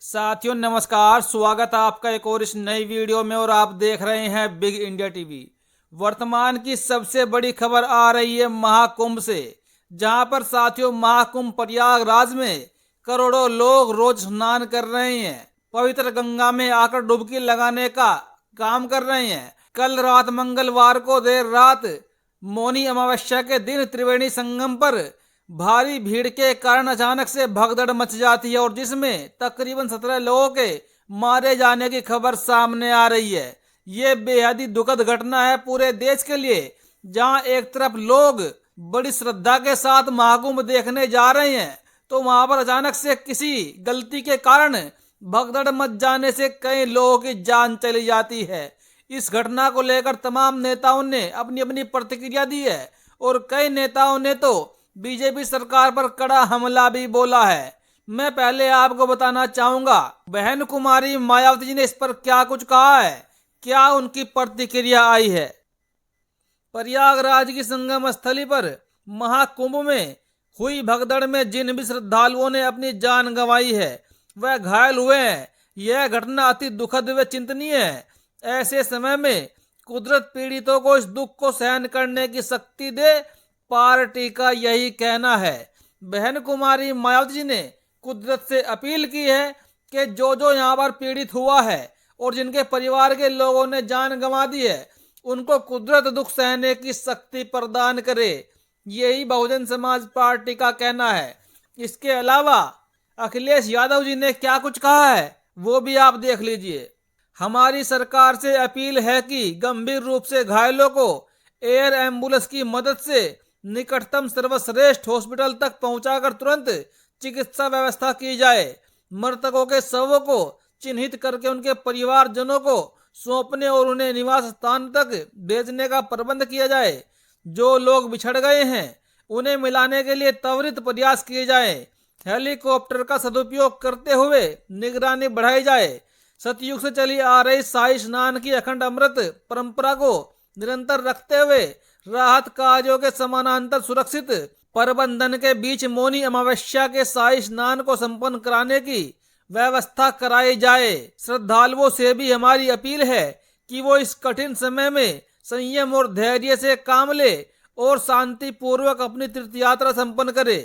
साथियों नमस्कार, स्वागत है आपका एक और इस नई वीडियो में। और आप देख रहे हैं बिग इंडिया टीवी। वर्तमान की सबसे बड़ी खबर आ रही है महाकुंभ से, जहां पर साथियों महाकुंभ प्रयागराज में करोड़ों लोग रोज स्नान कर रहे हैं, पवित्र गंगा में आकर डुबकी लगाने का काम कर रहे हैं। कल रात मंगलवार को देर रात मौनी अमावस्या के दिन त्रिवेणी संगम पर भारी भीड़ के कारण अचानक से भगदड़ मच जाती है और जिसमें तकरीबन 17 लोगों के मारे जाने की खबर सामने आ रही है। ये बेहद ही दुखद घटना है पूरे देश के लिए, जहां एक तरफ लोग बड़ी श्रद्धा के साथ महाकुंभ देखने जा रहे हैं, तो वहां पर अचानक से किसी गलती के कारण भगदड़ मच जाने से कई लोगों की जान चली जाती है। इस घटना को लेकर तमाम नेताओं ने अपनी अपनी प्रतिक्रिया दी है और कई नेताओं ने तो बीजेपी सरकार पर कड़ा हमला भी बोला है। मैं पहले आपको बताना चाहूंगा बहन कुमारी मायावती जी ने इस पर क्या कुछ कहा है, क्या उनकी प्रतिक्रिया आई है। प्रयागराज की संगम स्थली पर महाकुंभ में हुई भगदड़ में जिन भी श्रद्धालुओं ने अपनी जान गंवाई है वह घायल हुए हैं। यह घटना अति दुखद व चिंतनीय है। ऐसे समय में कुदरत पीड़ितों को इस दुख को सहन करने की शक्ति दे, पार्टी का यही कहना है। बहन कुमारी मायावती जी ने कुदरत से अपील की है कि जो जो यहाँ पर पीड़ित हुआ है और जिनके परिवार के लोगों ने जान गंवा दी है, उनको कुदरत दुख सहने की शक्ति प्रदान करे। यही बहुजन समाज पार्टी का कहना है। इसके अलावा अखिलेश यादव जी ने क्या कुछ कहा है वो भी आप देख लीजिए। हमारी सरकार से अपील है कि गंभीर रूप से घायलों को एयर एम्बुलेंस की मदद से निकटतम सर्वश्रेष्ठ हॉस्पिटल तक पहुंचाकर तुरंत चिकित्सा व्यवस्था की जाए। मृतकों के शवों को चिन्हित करके उनके परिवारजनों को सौंपने और उन्हें निवास स्थान तक भेजने का प्रबंध किया जाए। जो लोग बिछड़ गए हैं उन्हें मिलाने के लिए त्वरित प्रयास किए जाए। हेलीकॉप्टर का सदुपयोग करते हुए निगरानी बढ़ाई जाए। सतयुग से चली आ रही शाही स्नान की अखंड अमृत परंपरा को निरंतर रखते हुए राहत कार्यों के समानांतर सुरक्षित प्रबंधन के बीच मौनी अमावस्या के शाही स्नान को संपन्न कराने की व्यवस्था कराई जाए। श्रद्धालुओं से भी हमारी अपील है कि वो इस कठिन समय में संयम और धैर्य से काम ले और शांति पूर्वक अपनी तीर्थ यात्रा संपन्न करे।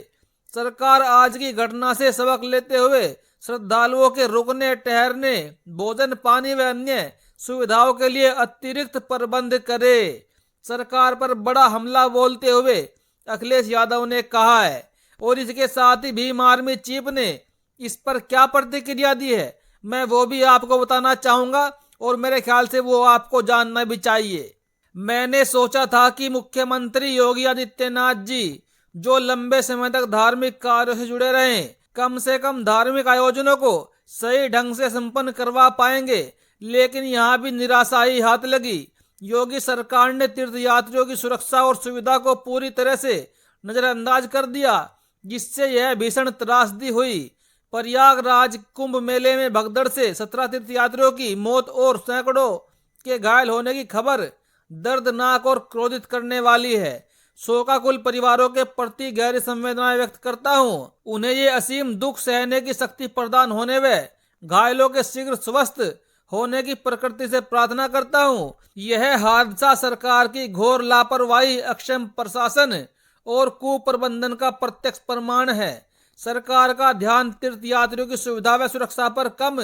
सरकार आज की घटना से सबक लेते हुए श्रद्धालुओं के रुकने, ठहरने, भोजन, पानी व अन्य सुविधाओं के लिए अतिरिक्त प्रबंध करे। सरकार पर बड़ा हमला बोलते हुए अखिलेश यादव ने कहा है। और इसके साथ ही भीम आर्मी चीफ ने इस पर क्या प्रतिक्रिया दी है मैं वो भी आपको बताना चाहूंगा और मेरे ख्याल से वो आपको जानना भी चाहिए। मैंने सोचा था कि मुख्यमंत्री योगी आदित्यनाथ जी जो लंबे समय तक धार्मिक कार्यों से जुड़े रहे, कम से कम धार्मिक आयोजनों को सही ढंग से संपन्न करवा पाएंगे, लेकिन यहाँ भी निराशा ही हाथ लगी। योगी सरकार ने तीर्थयात्रियों की सुरक्षा और सुविधा को पूरी तरह से नजरअंदाज कर दिया, जिससे यह भीषण त्रासदी हुई। प्रयागराज कुंभ मेले में भगदड़ से 17 तीर्थयात्रियों की मौत और सैकड़ों के घायल होने की खबर दर्दनाक और क्रोधित करने वाली है। शोकाकुल परिवारों के प्रति गहरी संवेदनाएं व्यक्त करता हूं। उन्हें ये असीम दुख सहने की शक्ति प्रदान होने व घायलों के शीघ्र स्वस्थ होने की प्रकृति से प्रार्थना करता हूं। यह हादसा सरकार की घोर लापरवाही, अक्षम प्रशासन और कुप्रबंधन का प्रत्यक्ष प्रमाण है। सरकार का ध्यान तीर्थयात्रियों की सुविधा व सुरक्षा पर कम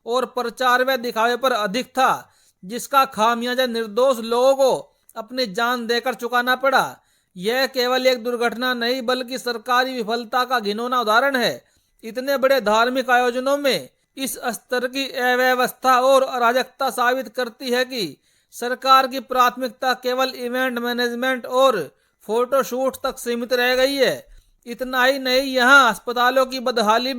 और प्रचार व दिखावे पर अधिक था, जिसका खामियाजा निर्दोष लोगों को अपनी जान देकर चुकाना पड़ा। यह केवल एक दुर्घटना नहीं बल्कि सरकारी विफलता का घिनौना उदाहरण है। इतने बड़े धार्मिक आयोजनों में इस स्तर की अव्यवस्था और अराजकता साबित करती है कि सरकार की प्राथमिकता केवल इवेंट मैनेजमेंट और फोटोशूट तक सीमित रह गई है। इतना ही नहीं यहाँ अस्पतालों की बदहाली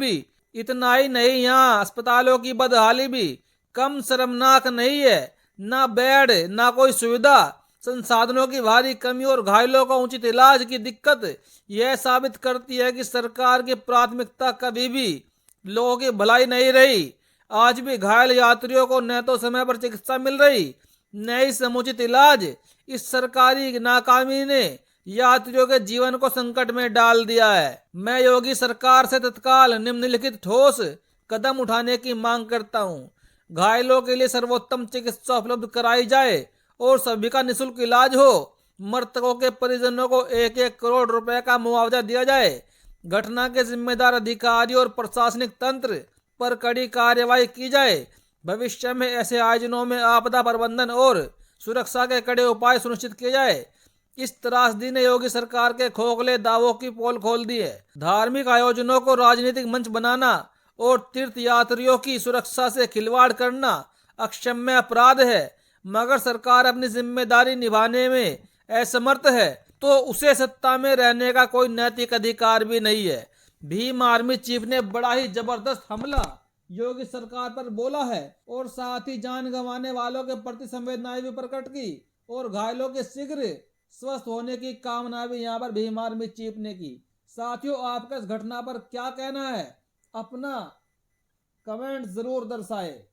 भी कम शर्मनाक नहीं है। ना बेड, ना कोई सुविधा, संसाधनों की भारी कमी और घायलों का उचित इलाज की दिक्कत यह साबित करती है कि सरकार की प्राथमिकता कभी भी लोगों की भलाई नहीं रही। आज भी घायल यात्रियों को न तो समय पर चिकित्सा मिल रही, न ही समुचित इलाज। इस सरकारी नाकामी ने यात्रियों के जीवन को संकट में डाल दिया है। मैं योगी सरकार से तत्काल निम्नलिखित ठोस कदम उठाने की मांग करता हूँ। घायलों के लिए सर्वोत्तम चिकित्सा उपलब्ध कराई जाए और सभी का निःशुल्क इलाज हो। मृतकों के परिजनों को 1-1 करोड़ रुपए का मुआवजा दिया जाए। घटना के जिम्मेदार अधिकारी और प्रशासनिक तंत्र पर कड़ी कार्रवाई की जाए। भविष्य में ऐसे आयोजनों में आपदा प्रबंधन और सुरक्षा के कड़े उपाय सुनिश्चित किए जाए। इस त्रासदी ने योगी सरकार के खोखले दावों की पोल खोल दी है। धार्मिक आयोजनों को राजनीतिक मंच बनाना और तीर्थ यात्रियों की सुरक्षा से खिलवाड़ करना अक्षम्य अपराध है। मगर सरकार अपनी जिम्मेदारी निभाने में असमर्थ है तो उसे सत्ता में रहने का कोई नैतिक अधिकार भी नहीं है। भीम आर्मी चीफ ने बड़ा ही जबरदस्त हमला योगी सरकार पर बोला है और साथ ही जान गंवाने वालों के प्रति संवेदनाएं भी प्रकट की और घायलों के शीघ्र स्वस्थ होने की कामना भी यहाँ पर भीम आर्मी चीफ ने की। साथियों, आपका इस घटना पर क्या कहना है? अपना कमेंट जरूर दर्शाएं।